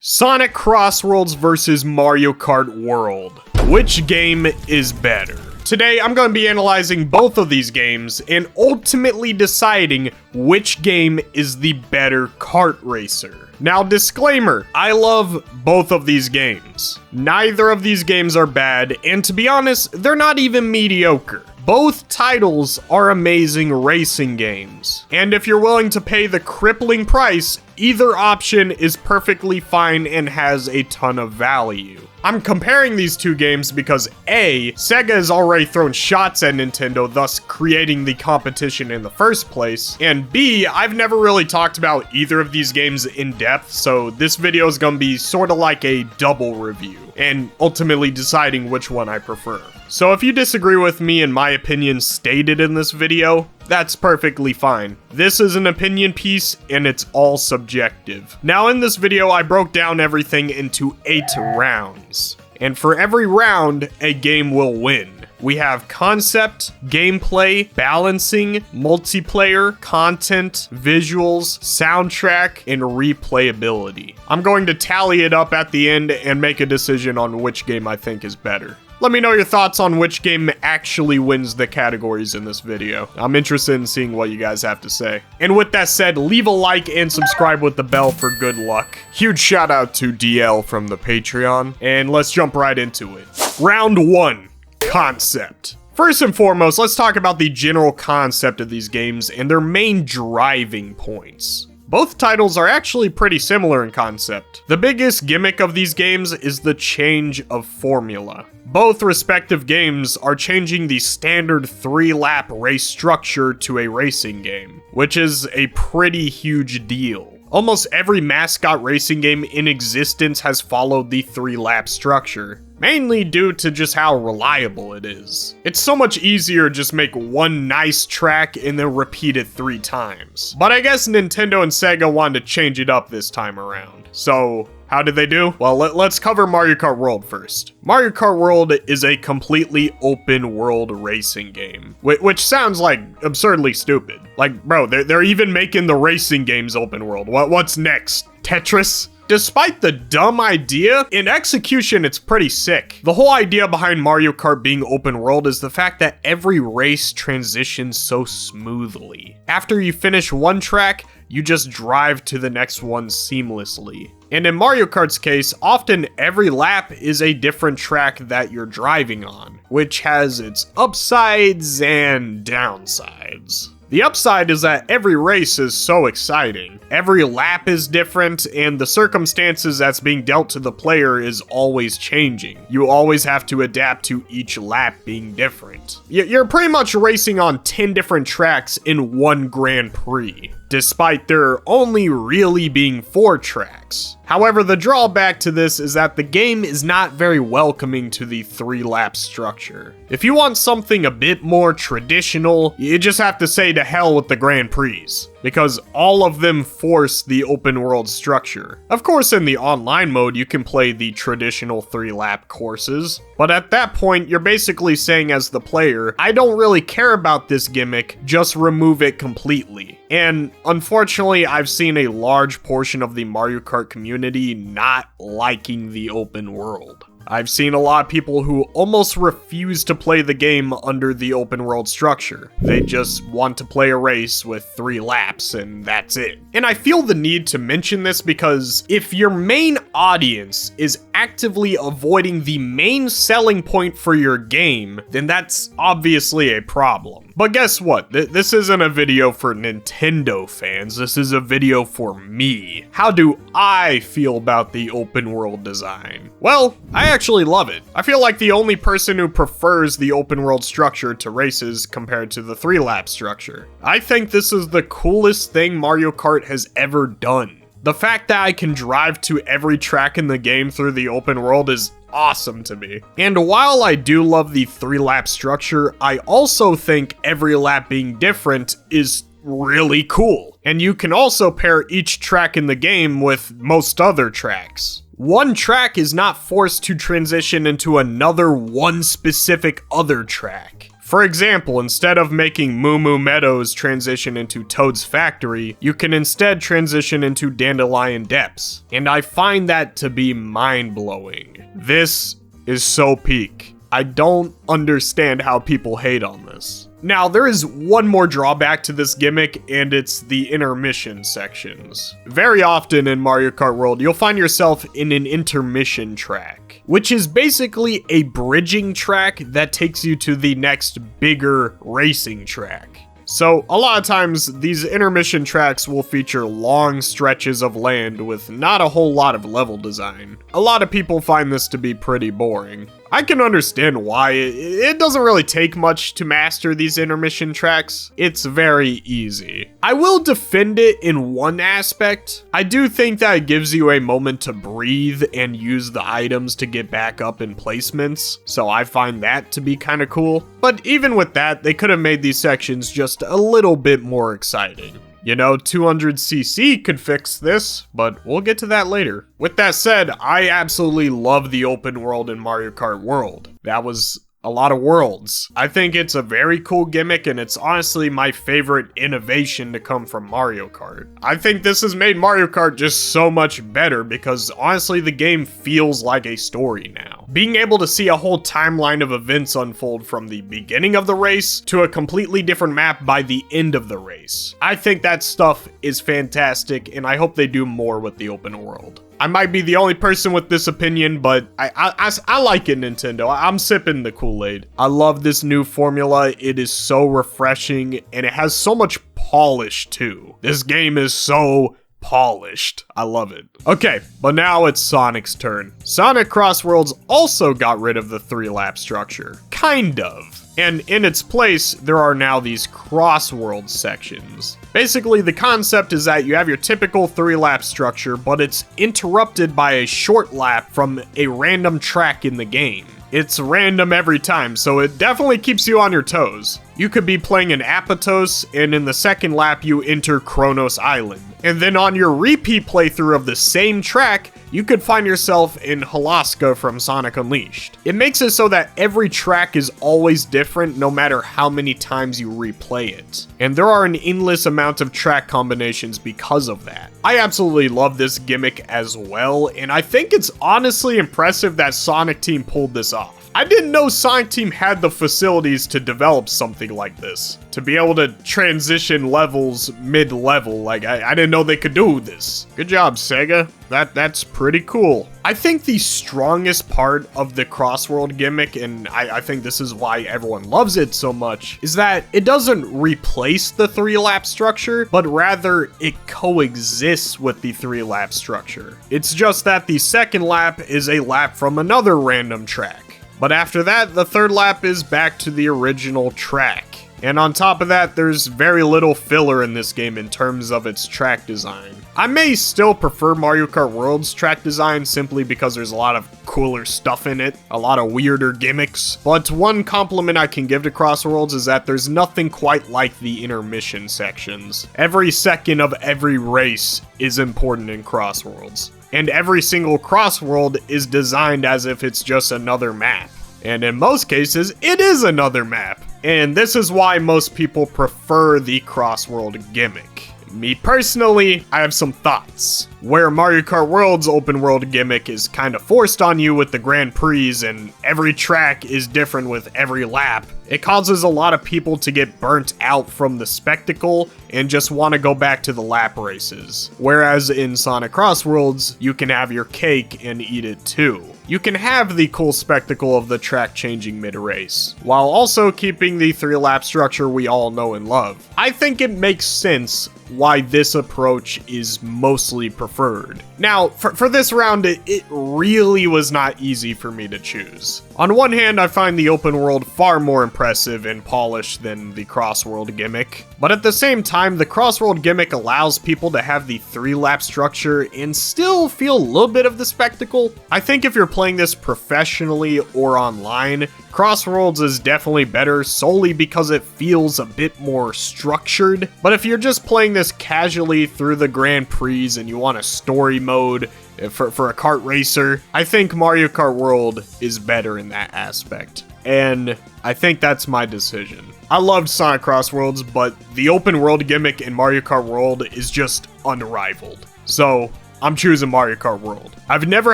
Sonic CrossWorlds versus Mario Kart World. Which game is better? Today, I'm going to be analyzing both of these games and ultimately deciding which game is the better kart racer. Now, disclaimer, I love both of these games. Neither of these games are bad, and to be honest, they're not even mediocre. Both titles are amazing racing games, and if you're willing to pay the crippling price, either option is perfectly fine and has a ton of value. I'm comparing these two games because A, Sega has already thrown shots at Nintendo, thus creating the competition in the first place, and B, I've never really talked about either of these games in depth, so this video is gonna be sorta like a double review, and ultimately deciding which one I prefer. So if you disagree with me and my opinion stated in this video, that's perfectly fine. This is an opinion piece and it's all subjective. Now in this video, I broke down everything into 8 rounds. And for every round, a game will win. We have concept, gameplay, balancing, multiplayer, content, visuals, soundtrack, and replayability. I'm going to tally it up at the end and make a decision on which game I think is better. Let me know your thoughts on which game actually wins the categories in this video. I'm interested in seeing what you guys have to say. And with that said, leave a like and subscribe with the bell for good luck. Huge shout out to DL from the Patreon. And let's jump right into it. Round 1, concept. First and foremost, let's talk about the general concept of these games and their main driving points. Both titles are actually pretty similar in concept. The biggest gimmick of these games is the change of formula. Both respective games are changing the standard 3-lap race structure to a racing game, which is a pretty huge deal. Almost every mascot racing game in existence has followed the 3-lap structure, mainly due to just how reliable it is. It's so much easier to just make one nice track and then repeat it 3 times. But I guess Nintendo and Sega wanted to change it up this time around. So, how did they do? Well, let's cover Mario Kart World first. Mario Kart World is a completely open world racing game, which sounds like absurdly stupid. Like, bro, they're even making the racing games open world. What's next? Tetris? Despite the dumb idea, in execution it's pretty sick. The whole idea behind Mario Kart being open world is the fact that every race transitions so smoothly. After you finish one track, you just drive to the next one seamlessly. And in Mario Kart's case, often every lap is a different track that you're driving on, which has its upsides and downsides. The upside is that every race is so exciting. Every lap is different, and the circumstances that's being dealt to the player is always changing. You always have to adapt to each lap being different. You're pretty much racing on 10 different tracks in one Grand Prix, despite there only really being 4 tracks. However, the drawback to this is that the game is not very welcoming to the 3-lap structure. If you want something a bit more traditional, you just have to say to hell with the Grand Prix, because all of them force the open world structure. Of course, in the online mode, you can play the traditional 3-lap courses, but at that point, you're basically saying as the player, I don't really care about this gimmick, just remove it completely. And unfortunately, I've seen a large portion of the Mario Kart community not liking the open world. I've seen a lot of people who almost refuse to play the game under the open world structure. They just want to play a race with 3 laps and that's it. And I feel the need to mention this because if your main audience is actively avoiding the main selling point for your game, then that's obviously a problem. But guess what? This isn't a video for Nintendo fans, this is a video for me. How do I feel about the open world design? Well, I actually love it. I feel like the only person who prefers the open world structure to races compared to the 3-lap structure. I think this is the coolest thing Mario Kart has ever done. The fact that I can drive to every track in the game through the open world is awesome to me. And while I do love the 3-lap structure, I also think every lap being different is really cool. And you can also pair each track in the game with most other tracks. One track is not forced to transition into another one specific other track. For example, instead of making Moo Moo Meadows transition into Toad's Factory, you can instead transition into Dandelion Depths. And I find that to be mind-blowing. This is so peak. I don't understand how people hate on this. Now, there is one more drawback to this gimmick, and it's the intermission sections. Very often in Mario Kart World, you'll find yourself in an intermission track, which is basically a bridging track that takes you to the next bigger racing track. So, a lot of times, these intermission tracks will feature long stretches of land with not a whole lot of level design. A lot of people find this to be pretty boring. I can understand why. It doesn't really take much to master these intermission tracks. It's very easy. I will defend it in one aspect. I do think that it gives you a moment to breathe and use the items to get back up in placements, so I find that to be kind of cool. But even with that, they could have made these sections just a little bit more exciting. You know, 200cc could fix this, but we'll get to that later. With that said, I absolutely love the open world in Mario Kart World. That was a lot of worlds. I think it's a very cool gimmick, and it's honestly my favorite innovation to come from Mario Kart. I think this has made Mario Kart just so much better because honestly the game feels like a story now. Being able to see a whole timeline of events unfold from the beginning of the race to a completely different map by the end of the race. I think that stuff is fantastic, and I hope they do more with the open world. I might be the only person with this opinion, but I like it, Nintendo. I'm sipping the Kool-Aid. I love this new formula. It is so refreshing, and it has so much polish, too. This game is so polished. I love it. Okay, but now it's Sonic's turn. Sonic CrossWorlds also got rid of the 3-lap structure. Kind of. And in its place, there are now these CrossWorlds sections. Basically, the concept is that you have your typical 3-lap structure, but it's interrupted by a short lap from a random track in the game. It's random every time, so it definitely keeps you on your toes. You could be playing an Apatos, and in the second lap you enter Kronos Island. And then on your repeat playthrough of the same track, you could find yourself in Halaska from Sonic Unleashed. It makes it so that every track is always different no matter how many times you replay it. And there are an endless amount of track combinations because of that. I absolutely love this gimmick as well, and I think it's honestly impressive that Sonic Team pulled this off. I didn't know Sonic Team had the facilities to develop something like this. To be able to transition levels mid-level, like I didn't know they could do this. Good job, Sega. That's pretty cool. I think the strongest part of the CrossWorld gimmick, and I think this is why everyone loves it so much, is that it doesn't replace the 3-lap structure, but rather it coexists with the 3-lap structure. It's just that the second lap is a lap from another random track. But after that, the third lap is back to the original track. And on top of that, there's very little filler in this game in terms of its track design. I may still prefer Mario Kart World's track design simply because there's a lot of cooler stuff in it, a lot of weirder gimmicks. But one compliment I can give to CrossWorlds is that there's nothing quite like the intermission sections. Every second of every race is important in CrossWorlds. And every single CrossWorld is designed as if it's just another map. And in most cases, it is another map. And this is why most people prefer the CrossWorld gimmick. Me personally, I have some thoughts. Where Mario Kart World's open world gimmick is kind of forced on you with the Grand Prix and every track is different with every lap, it causes a lot of people to get burnt out from the spectacle and just want to go back to the lap races. Whereas in Sonic CrossWorlds, you can have your cake and eat it too. You can have the cool spectacle of the track changing mid-race, while also keeping the 3-lap structure we all know and love. I think it makes sense why this approach is mostly preferred. Now, for this round, it really was not easy for me to choose. On one hand, I find the open world far more impressive and polished than the CrossWorld gimmick, but at the same time, the CrossWorld gimmick allows people to have the 3-lap structure and still feel a little bit of the spectacle. I think if you're playing this professionally or online, CrossWorlds is definitely better solely because it feels a bit more structured. But if you're just playing this casually through the Grand Prix and you want a story mode for a kart racer. I think Mario Kart World is better in that aspect, and I think that's my decision. I loved Sonic CrossWorlds, but the open world gimmick in Mario Kart World is just unrivaled. So I'm choosing Mario Kart World. I've never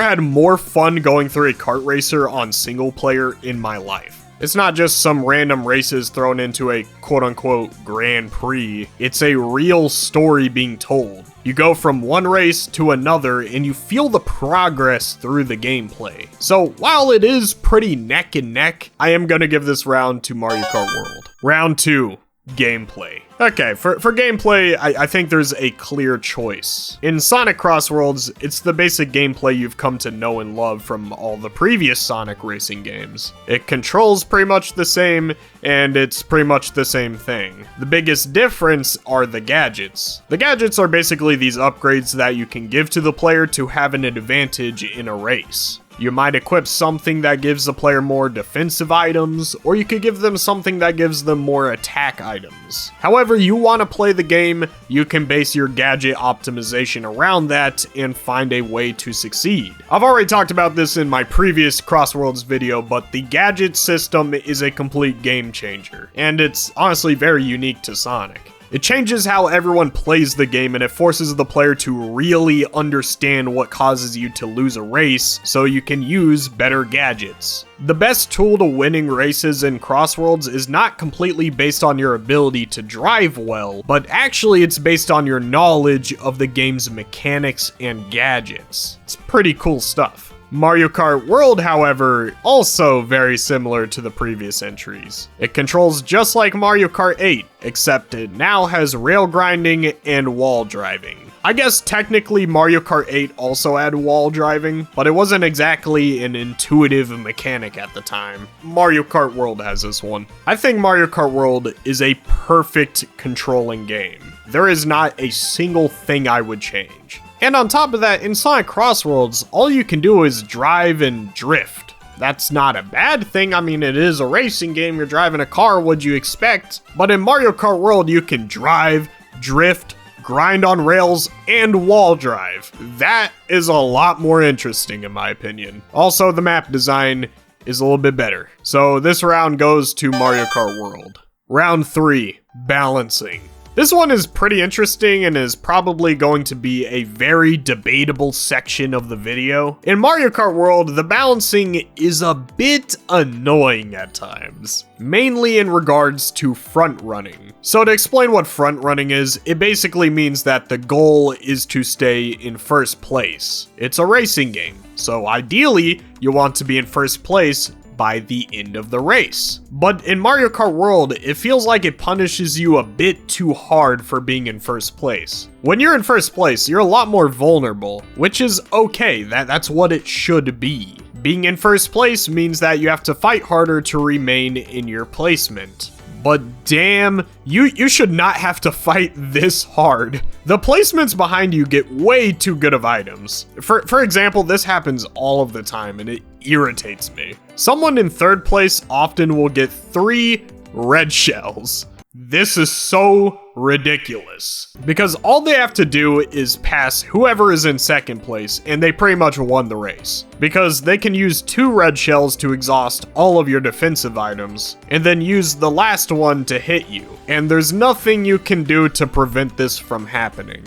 had more fun going through a kart racer on single player in my life. It's not just some random races thrown into a quote-unquote Grand Prix. It's a real story being told. You go from one race to another and you feel the progress through the gameplay. So while it is pretty neck and neck, I am gonna give this round to Mario Kart World. Round 2. Gameplay. Okay, for gameplay, I think there's a clear choice. In Sonic CrossWorlds, it's the basic gameplay you've come to know and love from all the previous Sonic racing games. It controls pretty much the same, and it's pretty much the same thing. The biggest difference are the gadgets. The gadgets are basically these upgrades that you can give to the player to have an advantage in a race. You might equip something that gives the player more defensive items, or you could give them something that gives them more attack items. However you want to play the game, you can base your gadget optimization around that and find a way to succeed. I've already talked about this in my previous CrossWorlds video, but the gadget system is a complete game changer, and it's honestly very unique to Sonic. It changes how everyone plays the game, and it forces the player to really understand what causes you to lose a race so you can use better gadgets. The best tool to winning races in CrossWorlds is not completely based on your ability to drive well, but actually it's based on your knowledge of the game's mechanics and gadgets. It's pretty cool stuff. Mario Kart World, however, also very similar to the previous entries. It controls just like Mario Kart 8, except it now has rail grinding and wall driving. I guess technically Mario Kart 8 also had wall driving, but it wasn't exactly an intuitive mechanic at the time. Mario Kart World has this one. I think Mario Kart World is a perfect controlling game. There is not a single thing I would change. And on top of that, in Sonic CrossWorlds, all you can do is drive and drift. That's not a bad thing. I mean, it is a racing game. You're driving a car. What'd you expect? But in Mario Kart World, you can drive, drift, grind on rails, and wall drive. That is a lot more interesting in my opinion. Also, the map design is a little bit better. So this round goes to Mario Kart World. Round 3, balancing. This one is pretty interesting and is probably going to be a very debatable section of the video. In Mario Kart World, the balancing is a bit annoying at times, mainly in regards to front running. So to explain what front running is, it basically means that the goal is to stay in first place. It's a racing game, so ideally you want to be in first place by the end of the race. But in Mario Kart World, it feels like it punishes you a bit too hard for being in first place. When you're in first place, you're a lot more vulnerable, which is okay, that's what it should be. Being in first place means that you have to fight harder to remain in your placement. But damn, you should not have to fight this hard. The placements behind you get way too good of items. For example, this happens all of the time and it irritates me. Someone in third place often will get 3 red shells. This is so ridiculous. Because all they have to do is pass whoever is in second place and they pretty much won the race. Because they can use 2 red shells to exhaust all of your defensive items and then use the last one to hit you. And there's nothing you can do to prevent this from happening.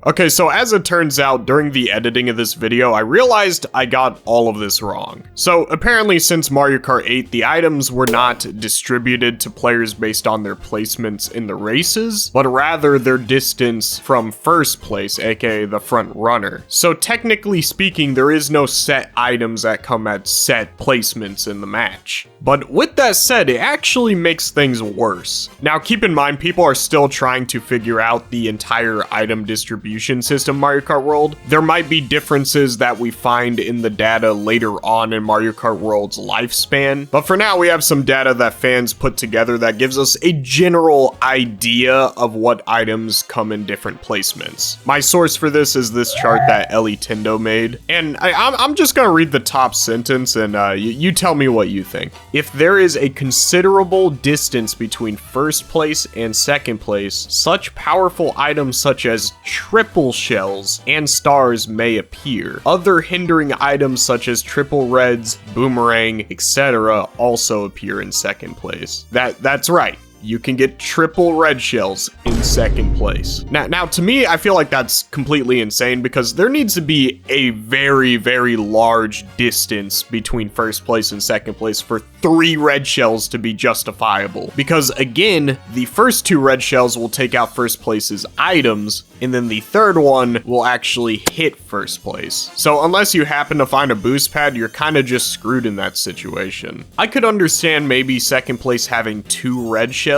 Okay, so as it turns out, during the editing of this video, I realized I got all of this wrong. So apparently since Mario Kart 8, the items were not distributed to players based on their placements in the races, but rather their distance from first place, aka the front runner. So technically speaking, there is no set items that come at set placements in the match. But with that said, it actually makes things worse. Now keep in mind, people are still trying to figure out the entire item distribution system Mario Kart World. There might be differences that we find in the data later on in Mario Kart World's lifespan, but for now we have some data that fans put together that gives us a general idea of what items come in different placements. My source for this is this chart that Elitendo made, and I'm just gonna read the top sentence and you tell me what you think. If there is a considerable distance between first place and second place, such powerful items such as triple shells and stars may appear. Other hindering items such as triple reds, boomerang, etc. also appear in second place. That's right. You can get triple red shells in second place. Now, to me, I feel like that's completely insane because there needs to be a very, very large distance between first place and second place for 3 red shells to be justifiable. Because again, the first 2 red shells will take out first place's items, and then the third one will actually hit first place. So unless you happen to find a boost pad, you're kind of just screwed in that situation. I could understand maybe second place having 2 red shells,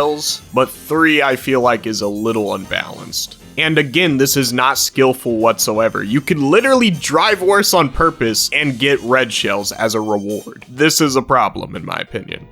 but 3 I feel like is a little unbalanced. And again, this is not skillful whatsoever. You could literally drive worse on purpose and get red shells as a reward. This is a problem in my opinion.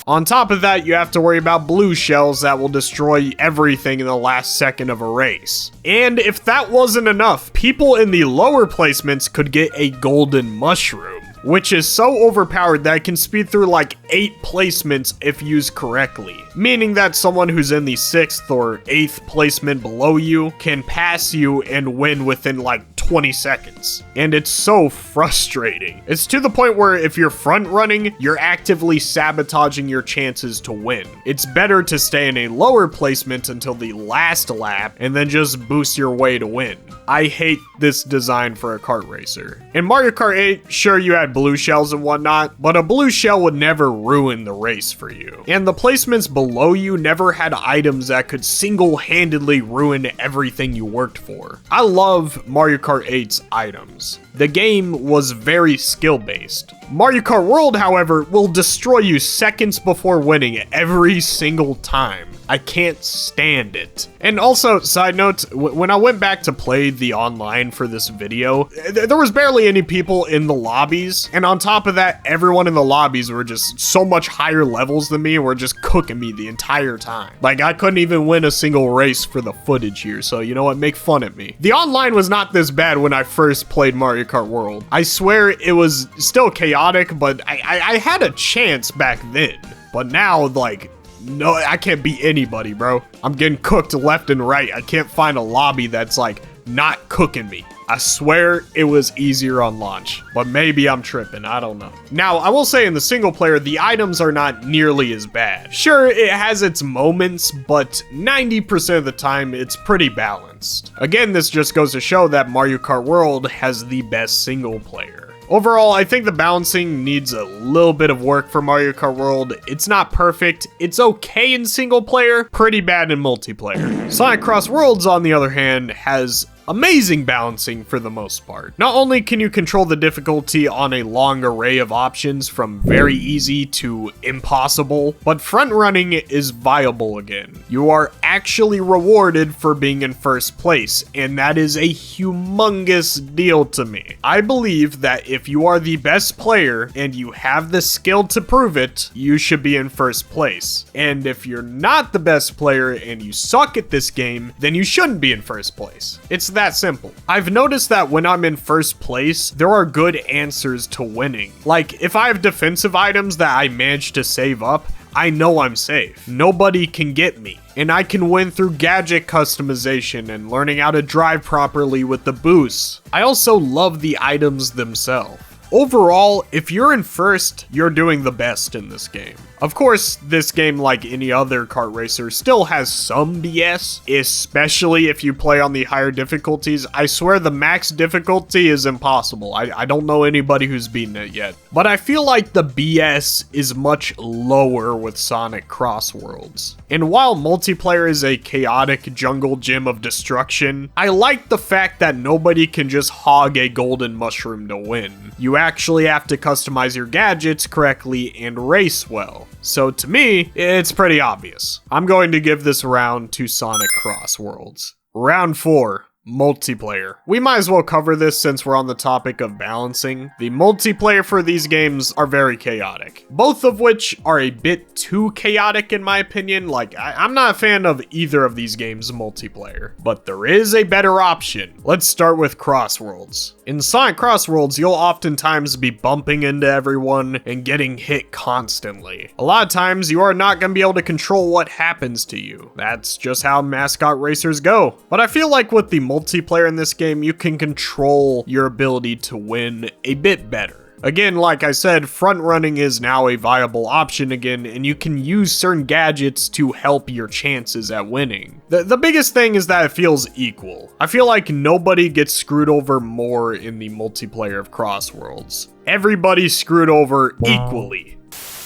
On top of that, you have to worry about blue shells that will destroy everything in the last second of a race. And if that wasn't enough, people in the lower placements could get a golden mushroom, which is so overpowered that it can speed through like 8 placements if used correctly. Meaning that someone who's in the 6th or 8th placement below you can pass you and win within like 20 seconds. And it's so frustrating. It's to the point where if you're front running, you're actively sabotaging your chances to win. It's better to stay in a lower placement until the last lap and then just boost your way to win. I hate this design for a kart racer. In Mario Kart 8, sure you had blue shells and whatnot, but a blue shell would never ruin the race for you. And the placements below you never had items that could single-handedly ruin everything you worked for. I love Mario Kart 8's items. The game was very skill-based. Mario Kart World, however, will destroy you seconds before winning every single time. I can't stand it. And also, side note, when I went back to play the online for this video, there was barely any people in the lobbies. And on top of that, everyone in the lobbies were just so much higher levels than me and were just cooking me the entire time. Like, I couldn't even win a single race for the footage here, so you know what, make fun of me. The online was not this bad when I first played Mario Kart World. I swear it was still chaotic, but I had a chance back then. But now, like, no, I can't beat anybody, bro. I'm getting cooked left and right. I can't find a lobby that's like not cooking me. I swear it was easier on launch, but maybe I'm tripping, I don't know. Now, I will say in the single player, the items are not nearly as bad. Sure, it has its moments, but 90% of the time, it's pretty balanced. Again, this just goes to show that Mario Kart World has the best single player. Overall, I think the balancing needs a little bit of work for Mario Kart World. It's not perfect, it's okay in single player, pretty bad in multiplayer. Sonic CrossWorlds, on the other hand, has amazing balancing for the most part. Not only can you control the difficulty on a long array of options from very easy to impossible, but front running is viable again. You are actually rewarded for being in first place, and that is a humongous deal to me. I believe that if you are the best player and you have the skill to prove it, you should be in first place. And if you're not the best player and you suck at this game, then you shouldn't be in first place. It's that simple. I've noticed that when I'm in first place, there are good answers to winning. Like, if I have defensive items that I manage to save up, I know I'm safe. Nobody can get me. And I can win through gadget customization and learning how to drive properly with the boosts. I also love the items themselves. Overall, if you're in first, you're doing the best in this game. Of course, this game, like any other kart racer, still has some BS, especially if you play on the higher difficulties. I swear the max difficulty is impossible. I don't know anybody who's beaten it yet. But I feel like the BS is much lower with Sonic CrossWorlds. And while multiplayer is a chaotic jungle gym of destruction, I like the fact that nobody can just hog a golden mushroom to win. You actually have to customize your gadgets correctly and race well. So to me, it's pretty obvious. I'm going to give this round to Sonic CrossWorlds. Round 4. Multiplayer. We might as well cover this since we're on the topic of balancing. The multiplayer for these games are very chaotic, both of which are a bit too chaotic in my opinion. Like, I'm not a fan of either of these games multiplayer, but there is a better option. Let's start with CrossWorlds. In Sonic CrossWorlds, you'll oftentimes be bumping into everyone and getting hit constantly. A lot of times, you are not going to be able to control what happens to you. That's just how mascot racers go. But I feel like with the multiplayer in this game, you can control your ability to win a bit better. Again, like I said, front running is now a viable option again, and you can use certain gadgets to help your chances at winning. The biggest thing is that it feels equal. I feel like nobody gets screwed over more in the multiplayer of CrossWorlds. Everybody's screwed over equally.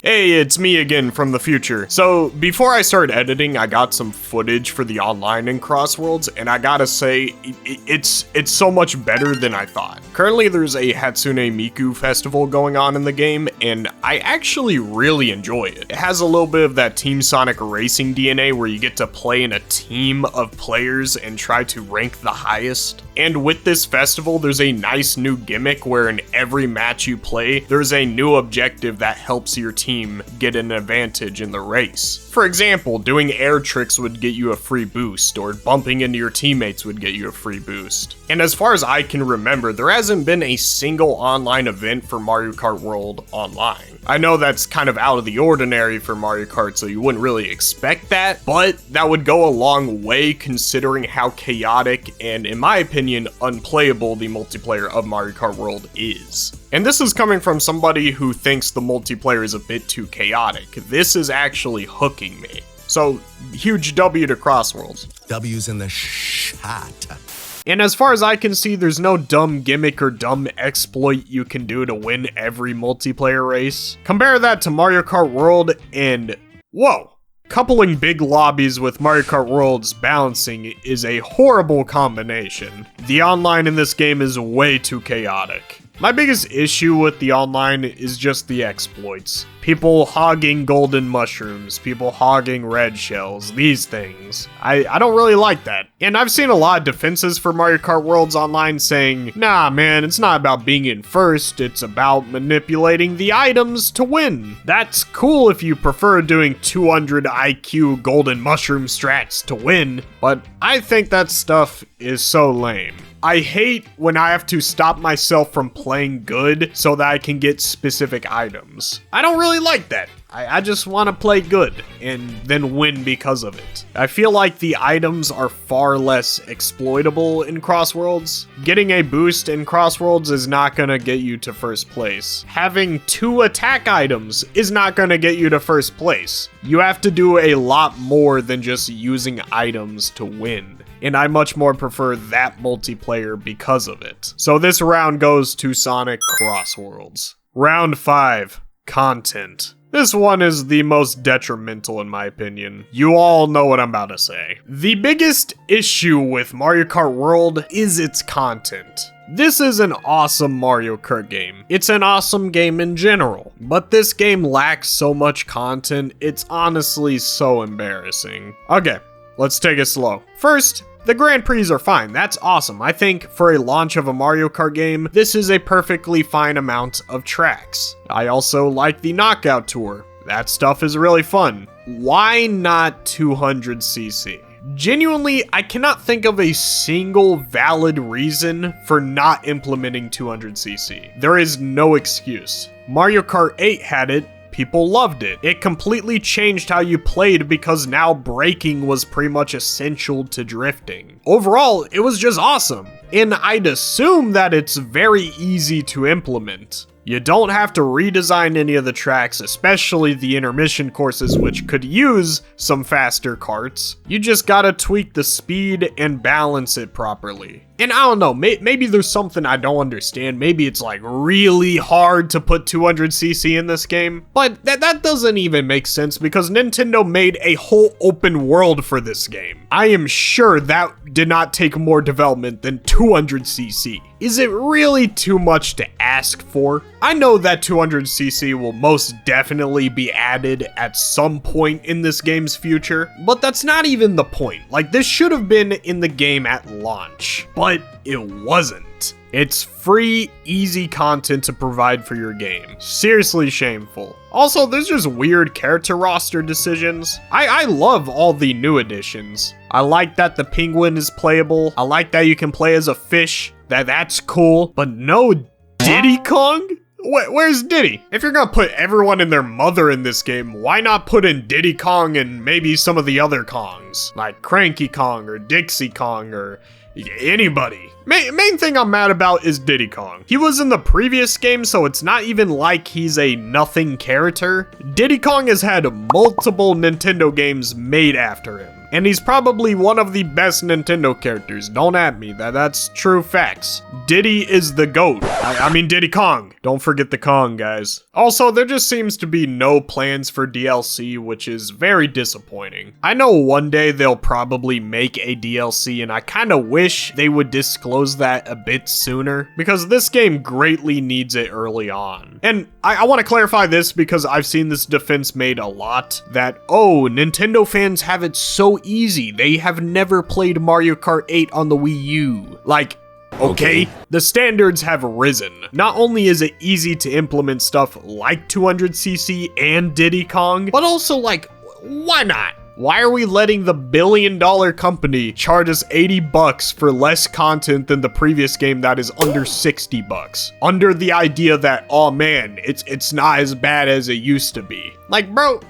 Hey, it's me again from the future. So, before I started editing, I got some footage for the online in CrossWorlds, and I gotta say, it's so much better than I thought. Currently, there's a Hatsune Miku festival going on in the game, and I actually really enjoy it. It has a little bit of that Team Sonic racing DNA where you get to play in a team of players and try to rank the highest. And with this festival, there's a nice new gimmick where in every match you play, there's a new objective that helps your team get an advantage in the race. For example, doing air tricks would get you a free boost, or bumping into your teammates would get you a free boost. And as far as I can remember, there hasn't been a single online event for Mario Kart World Online. I know that's kind of out of the ordinary for Mario Kart, so you wouldn't really expect that, but that would go a long way considering how chaotic and, in my opinion, unplayable the multiplayer of Mario Kart World is. And this is coming from somebody who thinks the multiplayer is a bit too chaotic. This is actually hooking me. So, huge W to CrossWorlds. W's in the shot. And as far as I can see, there's no dumb gimmick or dumb exploit you can do to win every multiplayer race. Compare that to Mario Kart World and, whoa! Coupling big lobbies with Mario Kart World's balancing is a horrible combination. The online in this game is way too chaotic. My biggest issue with the online is just the exploits. People hogging golden mushrooms, people hogging red shells, these things. I don't really like that. And I've seen a lot of defenses for Mario Kart Worlds online saying, nah man, it's not about being in first, it's about manipulating the items to win. That's cool if you prefer doing 200 IQ golden mushroom strats to win, but I think that stuff is so lame. I hate when I have to stop myself from playing good so that I can get specific items. I don't really like that. I just want to play good and then win because of it. I feel like the items are far less exploitable in CrossWorlds. Getting a boost in CrossWorlds is not going to get you to first place. Having 2 attack items is not going to get you to first place. You have to do a lot more than just using items to win. And I much more prefer that multiplayer because of it. So this round goes to Sonic CrossWorlds. Round 5, Content. This one is the most detrimental in my opinion. You all know what I'm about to say. The biggest issue with Mario Kart World is its content. This is an awesome Mario Kart game. It's an awesome game in general, but this game lacks so much content, it's honestly so embarrassing. Okay, let's take it slow. First, the Grand Prix are fine, that's awesome. I think for a launch of a Mario Kart game, this is a perfectly fine amount of tracks. I also like the Knockout Tour. That stuff is really fun. Why not 200cc? Genuinely, I cannot think of a single valid reason for not implementing 200cc. There is no excuse. Mario Kart 8 had it. People loved it. It completely changed how you played because now braking was pretty much essential to drifting. Overall, it was just awesome. And I'd assume that it's very easy to implement. You don't have to redesign any of the tracks, especially the intermission courses, which could use some faster karts. You just gotta tweak the speed and balance it properly. And I don't know, maybe there's something I don't understand. Maybe it's like really hard to put 200cc in this game. But that doesn't even make sense because Nintendo made a whole open world for this game. I am sure that did not take more development than 200cc. Is it really too much to ask for? I know that 200cc will most definitely be added at some point in this game's future, but that's not even the point. Like, this should have been in the game at launch, but it wasn't. It's free, easy content to provide for your game. Seriously shameful. Also, there's just weird character roster decisions. I love all the new additions. I like that the penguin is playable. I like that you can play as a fish. That's cool. But no Diddy Kong? Where's Diddy? If you're gonna put everyone and their mother in this game, why not put in Diddy Kong and maybe some of the other Kongs? Like Cranky Kong or Dixie Kong or Anybody. Main thing I'm mad about is Diddy Kong. He was in the previous game, so it's not even like he's a nothing character. Diddy Kong has had multiple Nintendo games made after him. And he's probably one of the best Nintendo characters. Don't at me, that's true facts. Diddy is the GOAT. I mean Diddy Kong. Don't forget the Kong, guys. Also, there just seems to be no plans for DLC, which is very disappointing. I know one day they'll probably make a DLC, and I kinda wish they would disclose that a bit sooner, because this game greatly needs it early on. And I want to clarify this because I've seen this defense made a lot, that, oh, Nintendo fans have it so easy. They have never played Mario Kart 8 on the Wii U. Like, okay, the standards have risen. Not only is it easy to implement stuff like 200cc and Diddy Kong, but also like, why not? Why are we letting the billion-dollar company charge us $80 for less content than the previous game that is under $60? Under the idea that, oh man, it's not as bad as it used to be. Like, bro,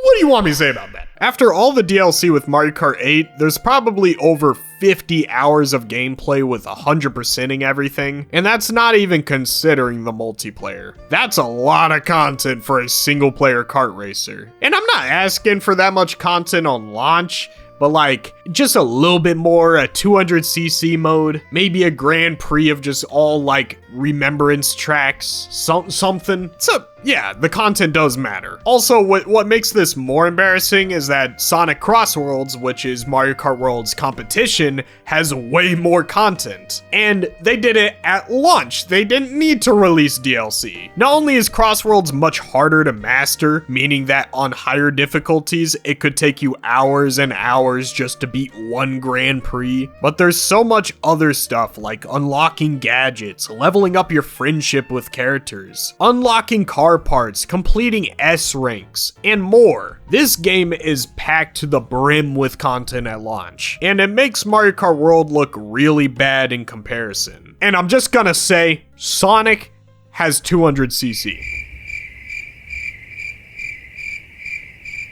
what do you want me to say about that? After all the DLC with Mario Kart 8, there's probably over 50 hours of gameplay with 100%ing everything, and that's not even considering the multiplayer. That's a lot of content for a single-player kart racer. And I'm not asking for that much content on launch, but like, just a little bit more, a 200cc mode, maybe a Grand Prix of just all like remembrance tracks, something. So yeah, the content does matter. Also, what makes this more embarrassing is that Sonic CrossWorlds, which is Mario Kart World's competition, has way more content. And they did it at launch. They didn't need to release DLC. Not only is CrossWorlds much harder to master, meaning that on higher difficulties, it could take you hours and hours just to beat one Grand Prix, but there's so much other stuff like unlocking gadgets, leveling up your friendship with characters, unlocking car parts, completing S ranks, and more. This game is packed to the brim with content at launch, and it makes Mario Kart World look really bad in comparison. And I'm just gonna say, Sonic has 200cc.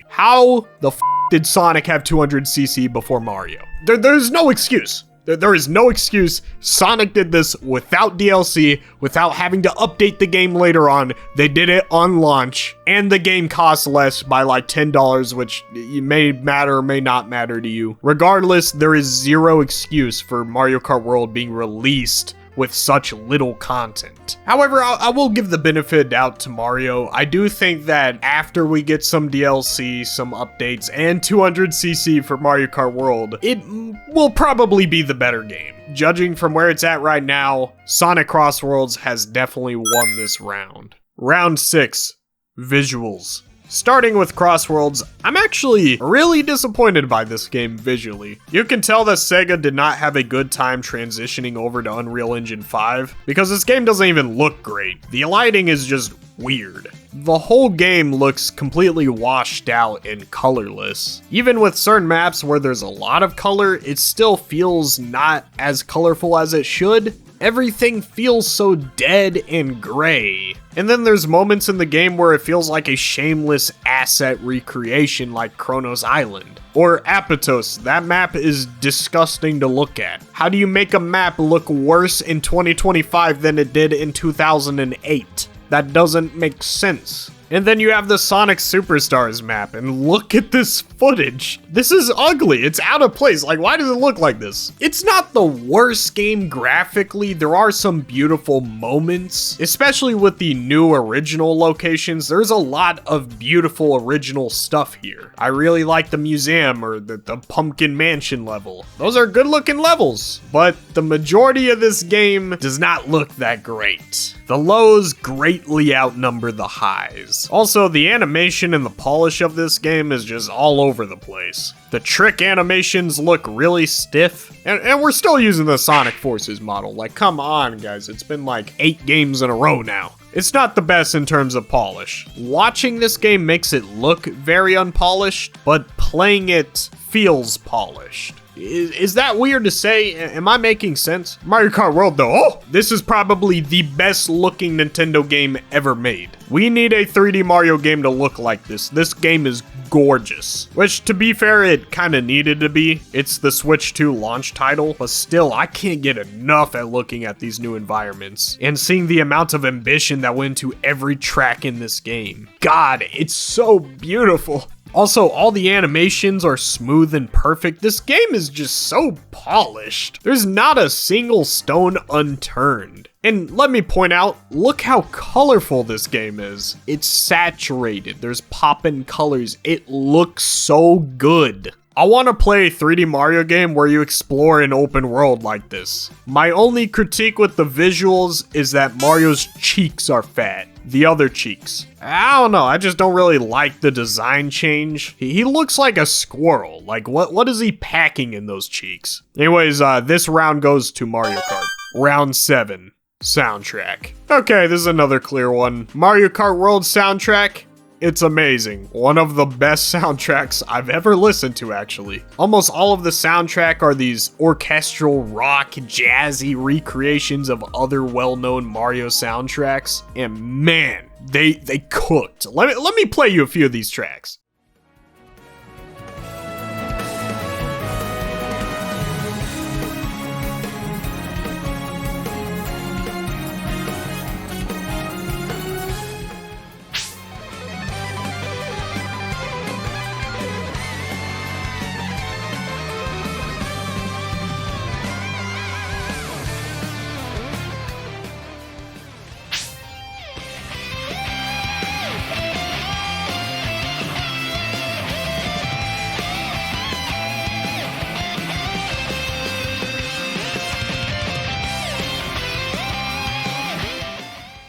How the f did Sonic have 200cc before Mario? There's no excuse. There is no excuse. Sonic did this without DLC, without having to update the game later on. They did it on launch, and the game costs less by like $10, which may matter or may not matter to you. Regardless, there is zero excuse for Mario Kart World being released with such little content. However, I will give the benefit of doubt to Mario. I do think that after we get some DLC, some updates, and 200cc for Mario Kart World, it will probably be the better game. Judging from where it's at right now, Sonic CrossWorlds has definitely won this round. Round 6, Visuals. Starting with CrossWorlds, I'm actually really disappointed by this game visually. You can tell that Sega did not have a good time transitioning over to Unreal Engine 5, because this game doesn't even look great. The lighting is just weird. The whole game looks completely washed out and colorless. Even with certain maps where there's a lot of color, it still feels not as colorful as it should. Everything feels so dead and gray. And then there's moments in the game where it feels like a shameless asset recreation like Kronos Island. Or Apatos, that map is disgusting to look at. How do you make a map look worse in 2025 than it did in 2008? That doesn't make sense. And then you have the Sonic Superstars map, and look at this footage. This is ugly, it's out of place. Like, why does it look like this? It's not the worst game graphically. There are some beautiful moments, especially with the new original locations. There's a lot of beautiful original stuff here. I really like the museum or the Pumpkin Mansion level. Those are good looking levels, but the majority of this game does not look that great. The lows greatly outnumber the highs. Also, the animation and the polish of this game is just all over the place. The trick animations look really stiff, and we're still using the Sonic Forces model. Like, come on, guys, it's been like 8 games in a row now. It's not the best in terms of polish. Watching this game makes it look very unpolished, but playing it feels polished. Is that weird to say? Am I making sense? Mario Kart World though, oh, this is probably the best looking Nintendo game ever made. We need a 3D Mario game to look like this. This game is gorgeous. Which, to be fair, it kinda needed to be. It's the Switch 2 launch title, but still, I can't get enough at looking at these new environments and seeing the amount of ambition that went into every track in this game. God, it's so beautiful. Also, all the animations are smooth and perfect. This game is just so polished. There's not a single stone unturned. And let me point out, look how colorful this game is. It's saturated, there's poppin' colors. It looks so good. I want to play a 3D Mario game where you explore an open world like this. My only critique with the visuals is that Mario's cheeks are fat. The other cheeks. I don't know, I just don't really like the design change. He looks like a squirrel. Like, what is he packing in those cheeks? Anyways, this round goes to Mario Kart. Round 7. Soundtrack. Okay, this is another clear one. Mario Kart World soundtrack. It's amazing. One of the best soundtracks I've ever listened to, actually. Almost all of the soundtrack are these orchestral, rock, jazzy recreations of other well-known Mario soundtracks. And man, they cooked. Let me play you a few of these tracks.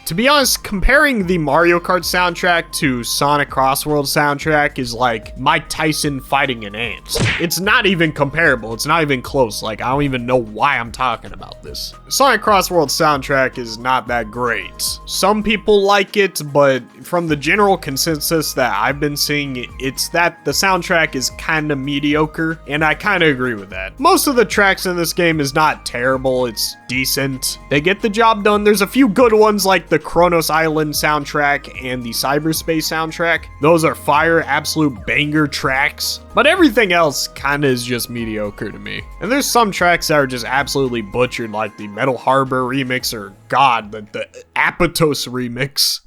To be honest, comparing the Mario Kart soundtrack to Sonic CrossWorlds soundtrack is like Mike Tyson fighting an ant. It's not even comparable, it's not even close, like I don't even know why I'm talking about this. Sonic CrossWorlds soundtrack is not that great. Some people like it, but from the general consensus that I've been seeing, it's that the soundtrack is kinda mediocre, and I kinda agree with that. Most of the tracks in this game is not terrible, it's decent. They get the job done. There's a few good ones like the Kronos Island soundtrack and the Cyberspace soundtrack. Those are fire, absolute banger tracks, but everything else kinda is just mediocre to me. And there's some tracks that are just absolutely butchered, like the Metal Harbor remix, or god, the Apatos remix.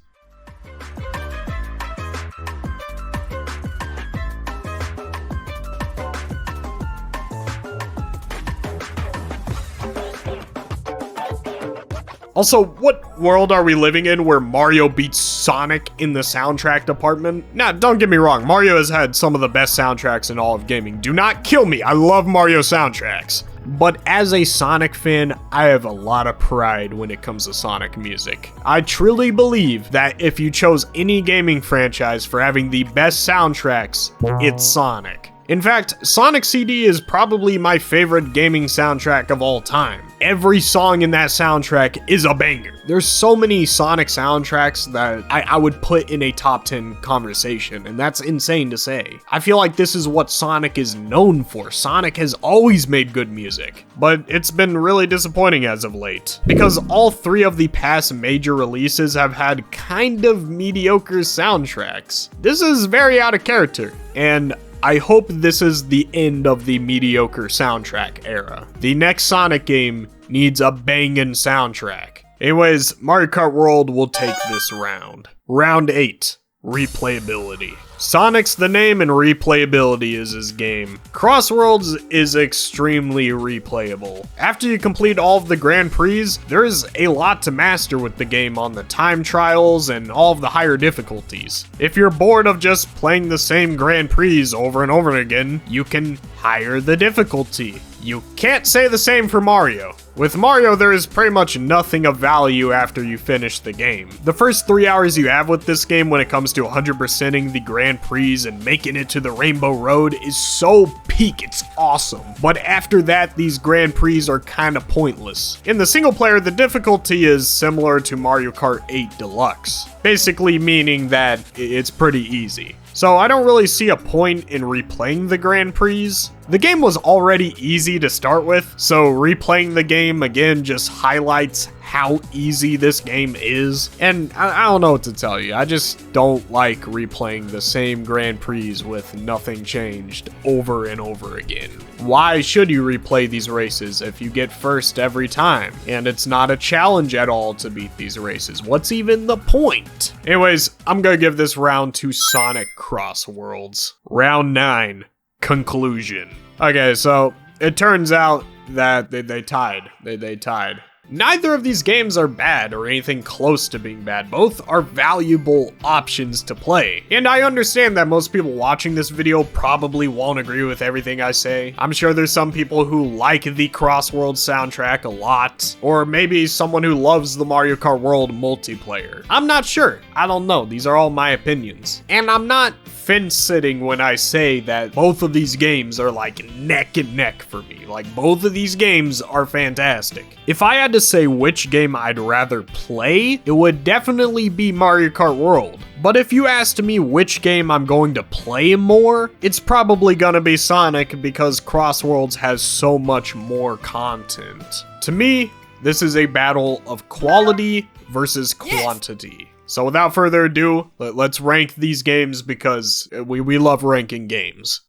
Also, what world are we living in where Mario beats Sonic in the soundtrack department? Now, don't get me wrong, Mario has had some of the best soundtracks in all of gaming. Do not kill me, I love Mario soundtracks. But as a Sonic fan, I have a lot of pride when it comes to Sonic music. I truly believe that if you chose any gaming franchise for having the best soundtracks, it's Sonic. In fact, Sonic CD is probably my favorite gaming soundtrack of all time. Every song in that soundtrack is a banger. There's so many Sonic soundtracks that I would put in a top 10 conversation, and that's insane to say. I feel like this is what Sonic is known for. Sonic has always made good music, but it's been really disappointing as of late, because all three of the past major releases have had kind of mediocre soundtracks. This is very out of character, and I hope this is the end of the mediocre soundtrack era. The next Sonic game needs a bangin' soundtrack. Anyways, Mario Kart World will take this round. Round 8. Replayability. Sonic's the name and replayability is his game. CrossWorlds is extremely replayable. After you complete all of the Grand Prix, there is a lot to master with the game on the time trials and all of the higher difficulties. If you're bored of just playing the same Grand Prix over and over again, you can higher the difficulty. You can't say the same for Mario. With Mario, there is pretty much nothing of value after you finish the game. The first 3 hours you have with this game when it comes to 100%ing the Grand Prix and making it to the Rainbow Road is so peak, it's awesome. But after that, these Grand Prix are kinda pointless. In the single player, the difficulty is similar to Mario Kart 8 Deluxe, basically meaning that it's pretty easy. So I don't really see a point in replaying the Grand Prix. The game was already easy to start with, so replaying the game again just highlights how easy this game is. And I don't know what to tell you. I just don't like replaying the same Grand Prix with nothing changed over and over again. Why should you replay these races if you get first every time? And it's not a challenge at all to beat these races. What's even the point? Anyways, I'm gonna give this round to Sonic CrossWorlds. Round 9, conclusion. Okay, so it turns out that they tied. They tied. Neither of these games are bad or anything close to being bad. Both are valuable options to play. And I understand that most people watching this video probably won't agree with everything I say. I'm sure there's some people who like the CrossWorlds soundtrack a lot, or maybe someone who loves the Mario Kart World multiplayer. I'm not sure. I don't know. These are all my opinions. And I'm not fence-sitting when I say that both of these games are like neck and neck for me. Like, both of these games are fantastic. If I had to say which game I'd rather play, it would definitely be Mario Kart World. But if you asked me which game I'm going to play more, it's probably gonna be Sonic because CrossWorlds has so much more content. To me, this is a battle of quality versus quantity. So without further ado, let's rank these games because we love ranking games.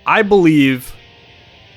I believe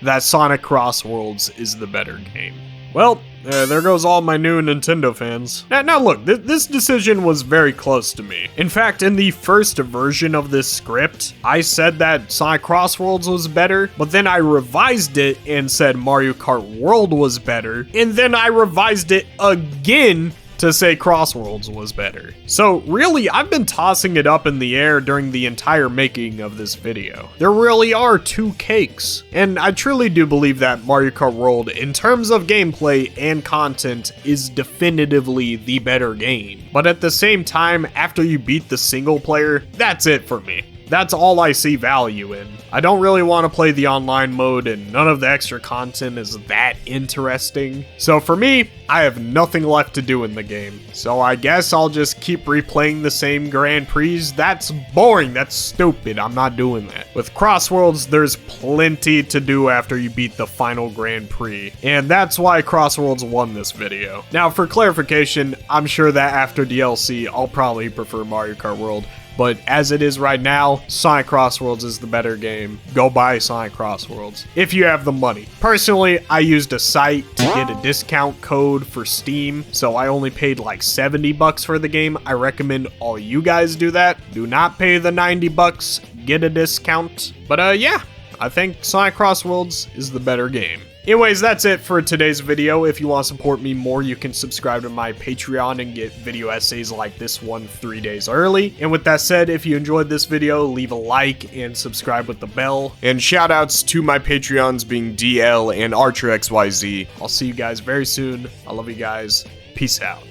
that Sonic CrossWorlds is the better game. Well, there goes all my new Nintendo fans. Now look, this decision was very close to me. In fact, in the first version of this script, I said that Sonic CrossWorlds was better, but then I revised it and said Mario Kart World was better, and then I revised it again to say CrossWorlds was better. So really, I've been tossing it up in the air during the entire making of this video. There really are two cakes, and I truly do believe that Mario Kart World, in terms of gameplay and content, is definitively the better game. But at the same time, after you beat the single player, that's it for me. That's all I see value in. I don't really want to play the online mode, and none of the extra content is that interesting. So for me, I have nothing left to do in the game. So I guess I'll just keep replaying the same Grand Prix. That's boring, that's stupid, I'm not doing that. With CrossWorlds, there's plenty to do after you beat the final Grand Prix, and that's why CrossWorlds won this video. Now for clarification, I'm sure that after DLC, I'll probably prefer Mario Kart World. But as it is right now, Sonic CrossWorlds is the better game. Go buy Sonic CrossWorlds if you have the money. Personally, I used a site to get a discount code for Steam, so I only paid like 70 bucks for the game. I recommend all you guys do that. Do not pay the 90 bucks, get a discount. But yeah, I think Sonic CrossWorlds is the better game. Anyways, that's it for today's video. If you want to support me more, you can subscribe to my Patreon and get video essays like this one 3 days early. And with that said, if you enjoyed this video, leave a like and subscribe with the bell. And shoutouts to my Patreons being DL and ArcherXYZ. I'll see you guys very soon. I love you guys. Peace out.